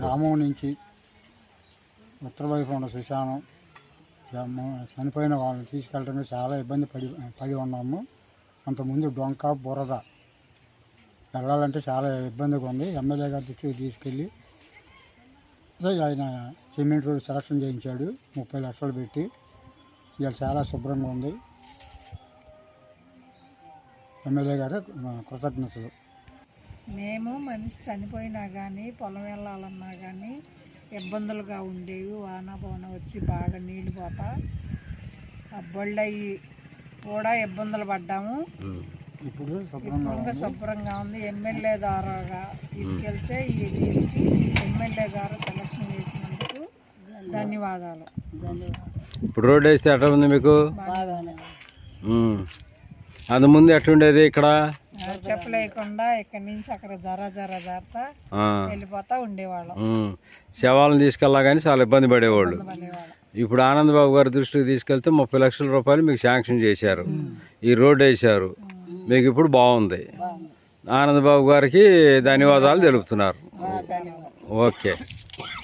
గ్రామం నుంచి ఉత్తర వైపు ఉన్న శ్మశానం చనిపోయిన వాళ్ళని తీసుకెళ్ళడానికి చాలా ఇబ్బంది పడి ఉన్నాము. అంతకుముందు డొంక బురద వెళ్ళాలంటే చాలా ఇబ్బందిగా ఉంది. ఎమ్మెల్యే గారి దృష్టికి తీసుకెళ్ళి ఆయన సిమెంట్ రోడ్ సెలక్షన్ చేయించాడు 30 లక్షలు పెట్టి. ఇవాళ చాలా శుభ్రంగా ఉంది. ఎమ్మెల్యే గారు కృతజ్ఞతలు. మేము మనిషి చనిపోయినా కానీ పొలం వెళ్ళాలన్నా కానీ ఇబ్బందులుగా ఉండేవి. వాన పోన వచ్చి బాగా నీళ్ళు పోతా బళ్ళు అయ్యి కూడా ఇబ్బందులు పడ్డాము. ఇప్పుడు శుభ్రంగా ఉంది. ఎమ్మెల్యే ద్వారాగా తీసుకెళ్తే ఈ దీనికి ఎమ్మెల్యే గారు సెలక్షన్ చేసినందుకు ధన్యవాదాలు. ఇప్పుడు రోడ్డు వేస్తే ఎట్లా ఉంది మీకు? అంతకుముందు ఎట్లుండేది? ఇక్కడ చెప్పలేకుండా ఇక్కడి నుంచి అక్కడ జరతా వెళ్ళిపోతా ఉండేవాళ్ళం. శవాలను తీసుకెళ్ళా కానీ చాలా ఇబ్బంది పడేవాళ్ళు. ఇప్పుడు ఆనందబాబు గారి దృష్టికి తీసుకెళ్తే 30 లక్షల రూపాయలు మీకు శాంక్షన్ చేశారు. ఈ రోడ్డు వేశారు. మీకు ఇప్పుడు బాగుంది. ఆనందబాబు గారికి ధన్యవాదాలు తెలుపుతున్నారు. ఓకే.